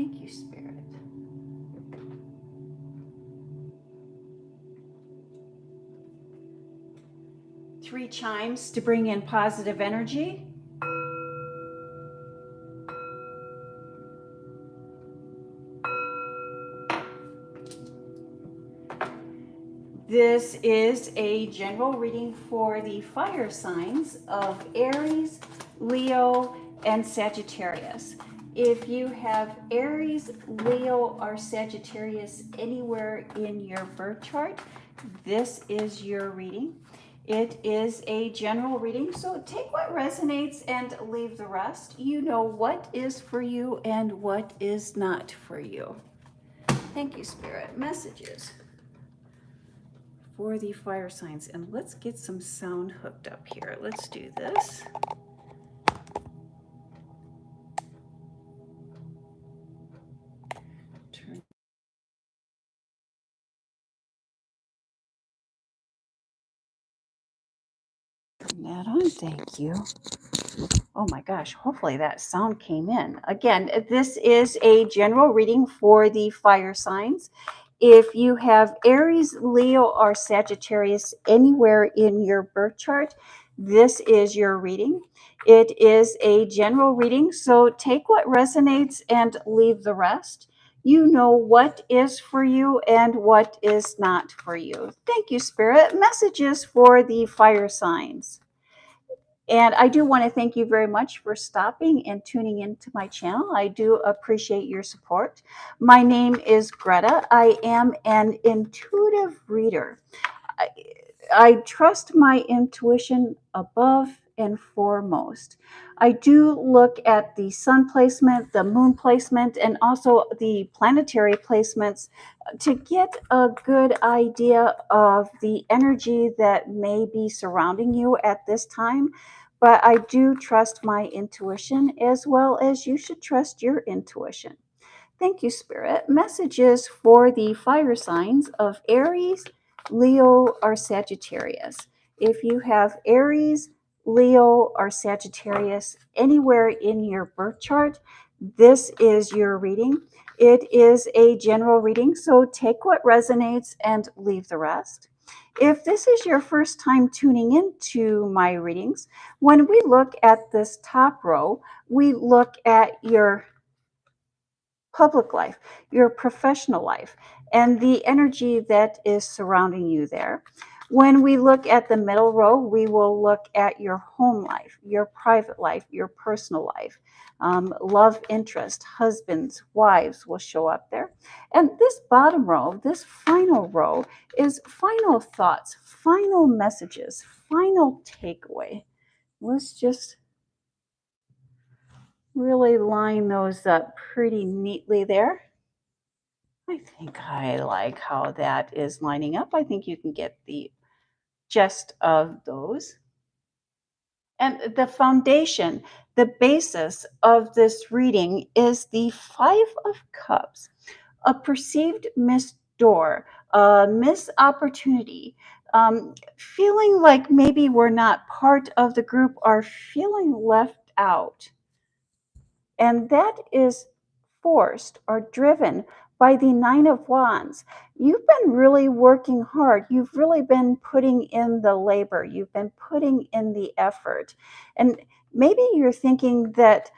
Thank you, Spirit. Three chimes to bring in positive energy. This is a general reading for the fire signs of Aries, Leo, and Sagittarius. If you have Aries, Leo, or Sagittarius anywhere in your birth chart, this is your reading. It is a general reading, so take what resonates and leave the rest. You know what is for you and what is not for you. Thank you, Spirit. Messages for the fire signs. And let's get some sound hooked up here. Let's do this. Turn that on. Thank you. Oh my gosh, hopefully that sound came in. Again, this is a general reading for the fire signs. If you have Aries, Leo, or Sagittarius anywhere in your birth chart, this is your reading. It is a general reading, so take what resonates and leave the rest. You know what is for you and what is not for you. Thank you, Spirit. Messages for the fire signs. And I do want to thank you very much for stopping and tuning into my channel. I do appreciate your support. My name is Greta. I am an intuitive reader. I trust my intuition above and foremost. I do look at the sun placement, the moon placement, and also the planetary placements to get a good idea of the energy that may be surrounding you at this time. But I do trust my intuition as well as you should trust your intuition. Thank you, Spirit. Messages for the fire signs of Aries, Leo, or Sagittarius. If you have Aries, Leo, or Sagittarius anywhere in your birth chart, this is your reading. It is a general reading, so take what resonates and leave the rest. If this is your first time tuning into my readings, when we look at this top row, we look at your public life, your professional life, and the energy that is surrounding you there. When we look at the middle row, we will look at your home life, your private life, your personal life. Love interest, husbands, wives will show up there. And this bottom row, this final row, is final thoughts, final messages, final takeaway. Let's just really line those up pretty neatly there. I think I like how that is lining up. I think you can get the gist of those. And the foundation, the basis of this reading is the Five of Cups, a perceived missed door, a missed opportunity, feeling like maybe we're not part of the group or feeling left out. And that is forced or driven by the Nine of Wands. You've been really working hard. You've really been putting in the labor. You've been putting in the effort. And maybe you're thinking that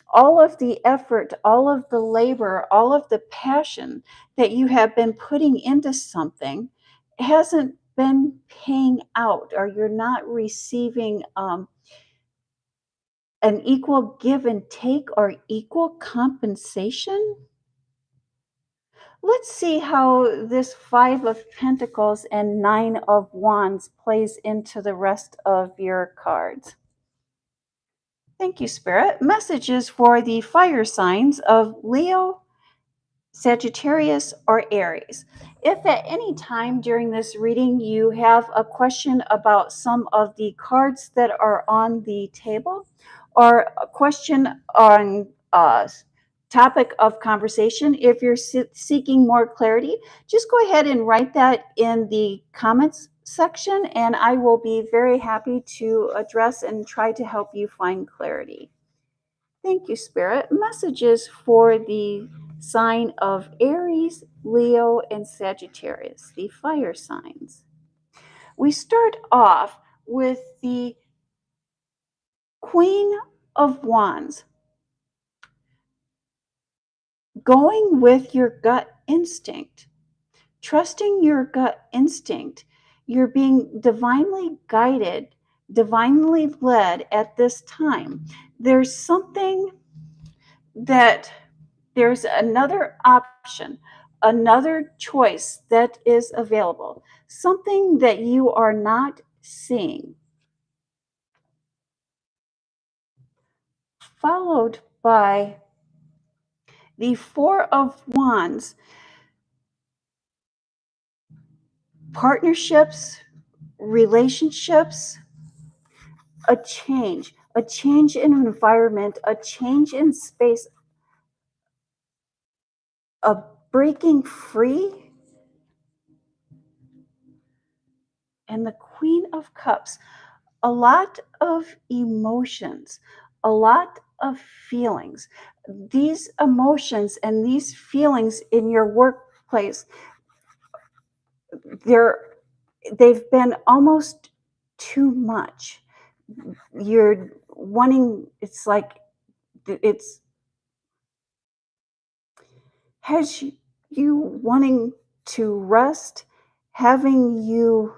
all of the effort, all of the labor, all of the passion that you have been putting into something hasn't been paying out, or you're not receiving an equal give and take or equal compensation. Let's see how this Five of Pentacles and Nine of Wands plays into the rest of your cards. Thank you, Spirit. Messages for the fire signs of Leo, Sagittarius, or Aries. If at any time during this reading you have a question about some of the cards that are on the table, or a question on topic of conversation, if you're seeking more clarity, just go ahead and write that in the comments section, and I will be very happy to address and try to help you find clarity. Thank you, Spirit. Messages for the sign of Aries, Leo, and Sagittarius, the fire signs. We start off with the Queen of Wands. Going with your gut instinct, trusting your gut instinct. You're being divinely guided, divinely led at this time. There's something that there's another option, another choice that is available, something that you are not seeing. Followed by the Four of Wands, partnerships, relationships, a change in environment, a change in space, a breaking free. And the Queen of Cups, a lot of emotions, a lot of feelings. These emotions and these feelings in your workplace, they've been almost too much. You're wanting, it's like, it's has you wanting to rest, having you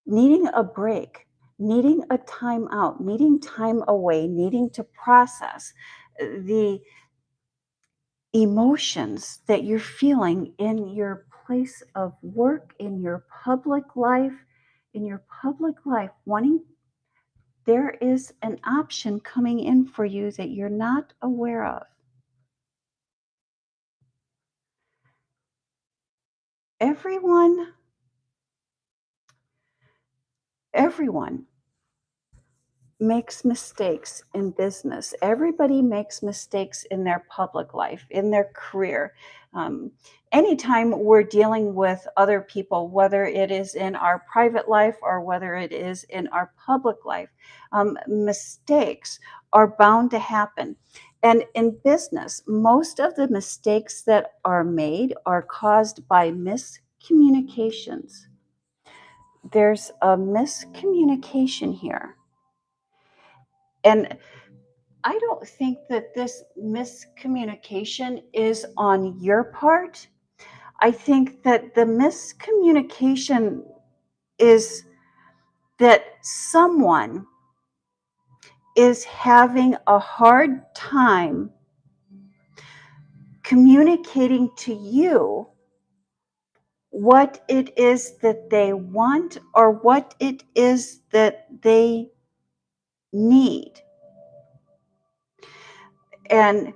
needing a break, needing a time out, needing time away, needing to process the emotions that you're feeling in your place of work, in your public life, wanting there is an option coming in for you that you're not aware of. Everyone makes mistakes in business. Everybody makes mistakes in their public life, in their career. Anytime we're dealing with other people, whether it is in our private life or whether it is in our public life, mistakes are bound to happen. And in business, most of the mistakes that are made are caused by miscommunications. There's a miscommunication here. And I don't think that this miscommunication is on your part. I think that the miscommunication is that someone is having a hard time communicating to you what it is that they want or what it is that they need. And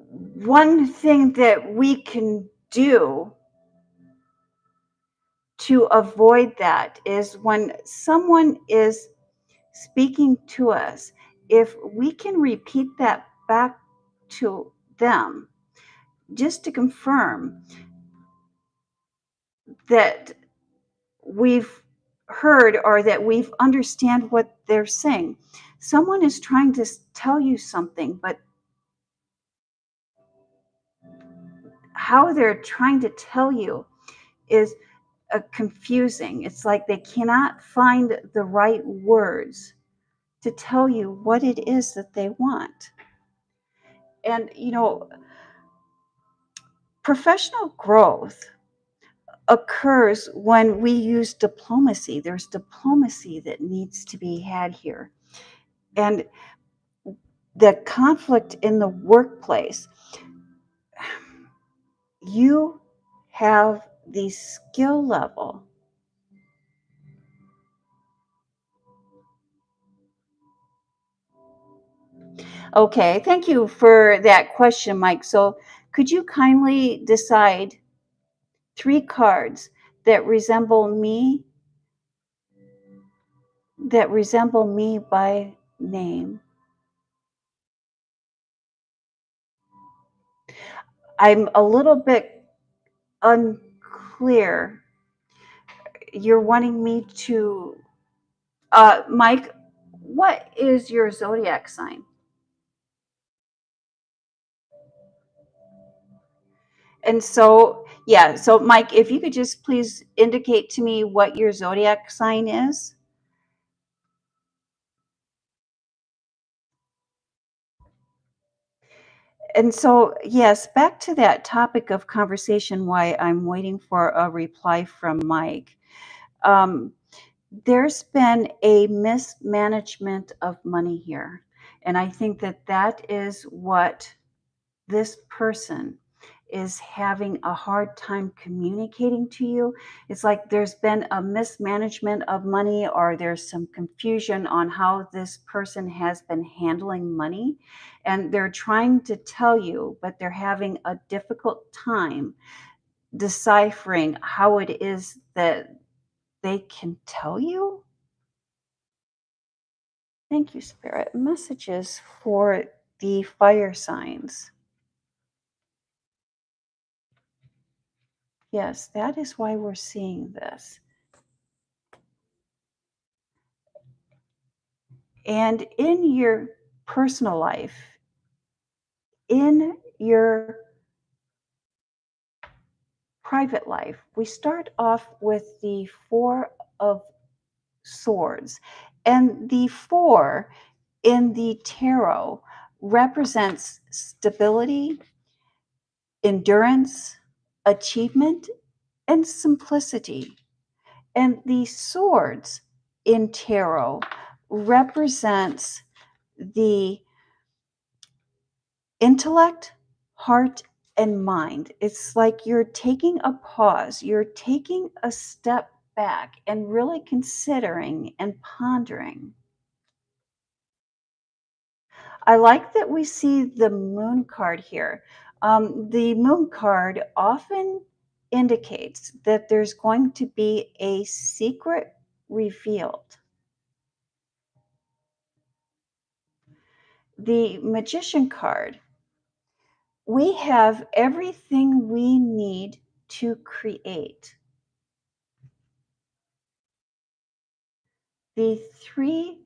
one thing that we can do to avoid that is when someone is speaking to us, if we can repeat that back to them, just to confirm that we've heard or that we've understand what they're saying. Someone is trying to tell you something, but how they're trying to tell you is confusing. It's like they cannot find the right words to tell you what it is that they want. And, professional growth occurs when we use diplomacy. There's diplomacy that needs to be had here. And the conflict in the workplace, you have the skill level. Okay, thank you for that question, Mike. So, could you kindly decide 3 cards that resemble me by name? I'm a little bit unclear. You're wanting me to, Mike, What is your zodiac sign? And so, yeah, so Mike, if you could just please indicate to me what your zodiac sign is. And so, yes, back to that topic of conversation, why I'm waiting for a reply from Mike. Um, there's been a mismanagement of money here. And I think that that is what this person is having a hard time communicating to you. It's like there's been a mismanagement of money, or there's some confusion on how this person has been handling money. And they're trying to tell you, but they're having a difficult time deciphering how it is that they can tell you. Thank you, Spirit. Messages for the fire signs. Yes, that is why we're seeing this. And in your personal life, in your private life, we start off with the Four of Swords. And the four in the tarot represents stability, endurance, achievement, and simplicity. And the swords in tarot represents the intellect, heart, and mind. It's like you're taking a pause, you're taking a step back and really considering and pondering. I like that we see the moon card here. The moon card often indicates that there's going to be a secret revealed. The magician card, we have everything we need to create. The Three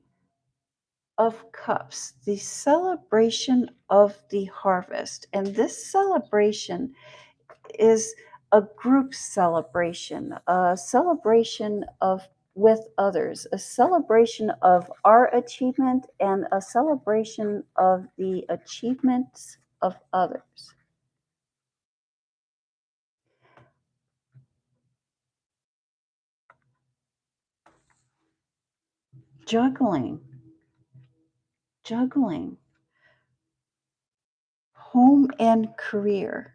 of Cups, the celebration of the harvest. And this celebration is a group celebration, a celebration of with others, a celebration of our achievement and a celebration of the achievements of others. Juggling, juggling, home and career.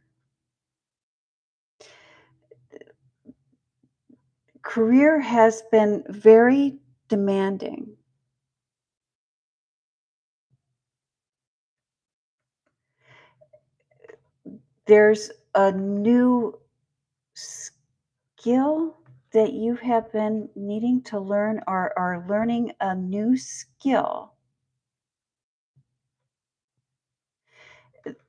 Career has been very demanding. There's a new skill that you have been needing to learn, or are learning a new skill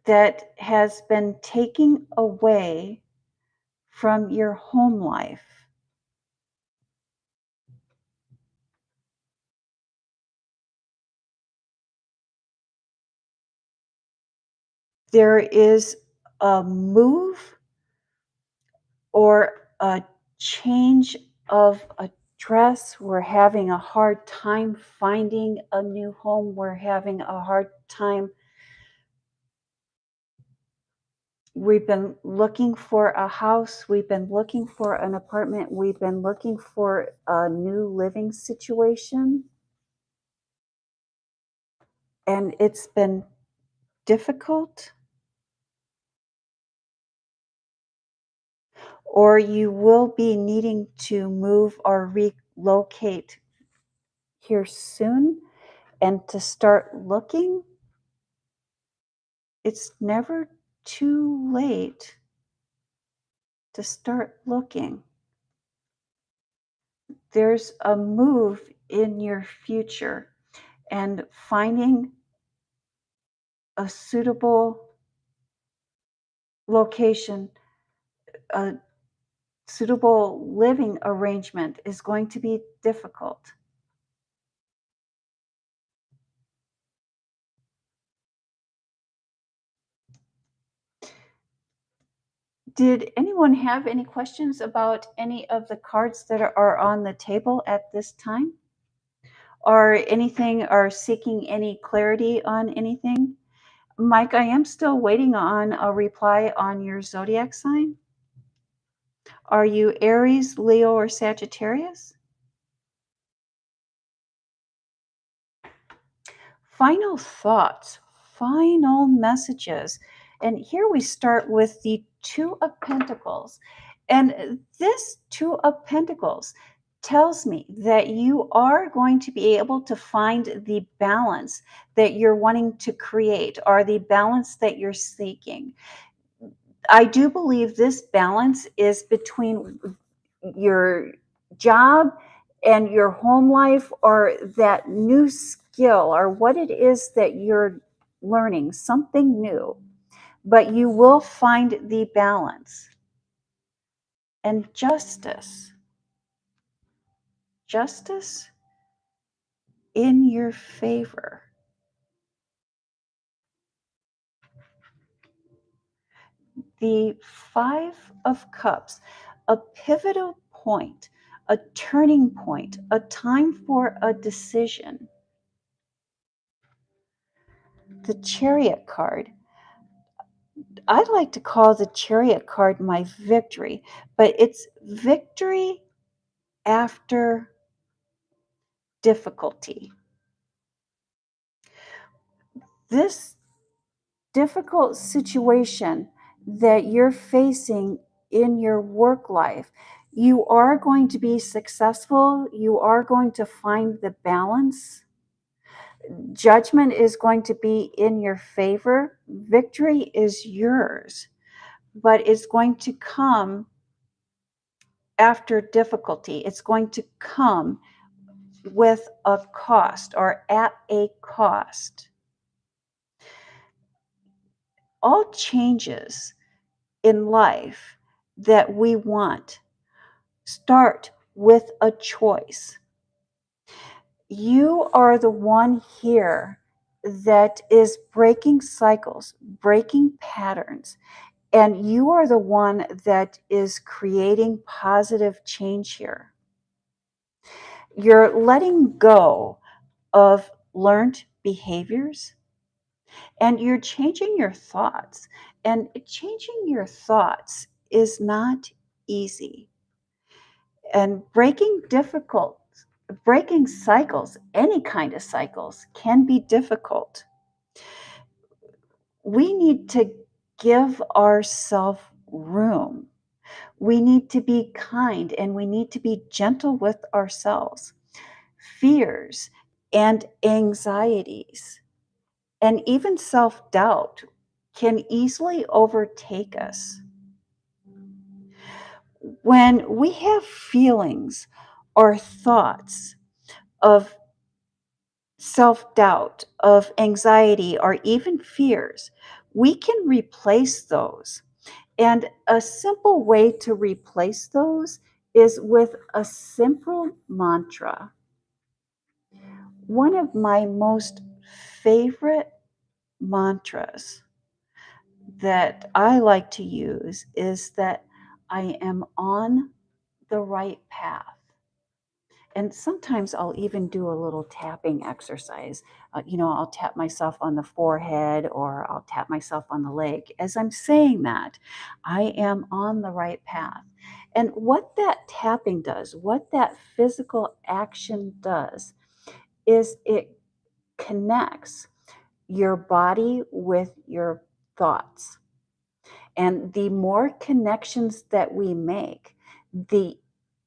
that has been taken away from your home life. There is a move or a change of address. We're having a hard time finding a new home. We're having a hard time. We've been looking for a house. We've been looking for an apartment. We've been looking for a new living situation. And it's been difficult. Or you will be needing to move or relocate here soon. And to start looking, it's never too late to start looking. There's a move in your future, and finding a suitable location, a suitable living arrangement is going to be difficult. Did anyone have any questions about any of the cards that are on the table at this time? Or anything, or seeking any clarity on anything? Mike, I am still waiting on a reply on your zodiac sign. Are you Aries, Leo, or Sagittarius? Final thoughts, final messages. And here we start with the Two of Pentacles. And this Two of Pentacles tells me that you are going to be able to find the balance that you're wanting to create, or the balance that you're seeking. I do believe this balance is between your job and your home life, or that new skill, or what it is that you're learning, something new. But you will find the balance. And justice in your favor. The Five of Cups, a pivotal point, a turning point, a time for a decision. The Chariot card. I'd like to call the Chariot card my victory, but it's victory after difficulty. This difficult situation that you're facing in your work life, you are going to be successful. You are going to find the balance. Judgment is going to be in your favor. Victory is yours, but it's going to come after difficulty. It's going to come with a cost, or at a cost. All changes in life that we want start with a choice. You are the one here that is breaking cycles, breaking patterns, and you are the one that is creating positive change here. You're letting go of learned behaviors, and you're changing your thoughts. And changing your thoughts is not easy. And breaking cycles, any kind of cycles, can be difficult. We need to give ourselves room. We need to be kind, and we need to be gentle with ourselves. Fears and anxieties and even self-doubt can easily overtake us. When we have feelings or thoughts of self-doubt, of anxiety, or even fears, we can replace those. And a simple way to replace those is with a simple mantra. One of my most favorite mantras that I like to use is that I am on the right path. And sometimes I'll even do a little tapping exercise. I'll tap myself on the forehead, or I'll tap myself on the leg. As I'm saying that, I am on the right path. And what that tapping does, what that physical action does, is it connects your body with your thoughts. And the more connections that we make, the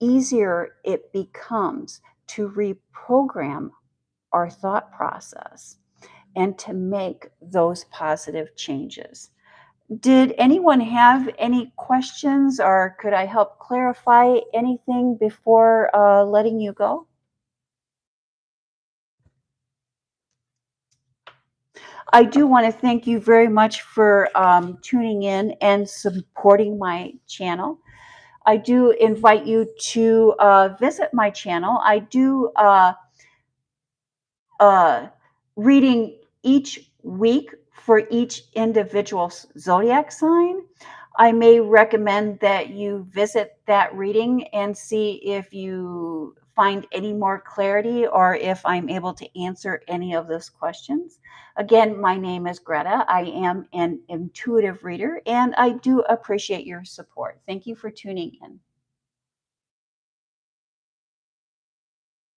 easier it becomes to reprogram our thought process and to make those positive changes. Did anyone have any questions, or could I help clarify anything before letting you go? I do want to thank you very much for tuning in and supporting my channel. I do invite you to visit my channel. I do reading each week for each individual zodiac sign. I may recommend that you visit that reading and see if you find any more clarity or if I'm able to answer any of those questions. Again, my name is Greta. I am an intuitive reader and I do appreciate your support. Thank you for tuning in.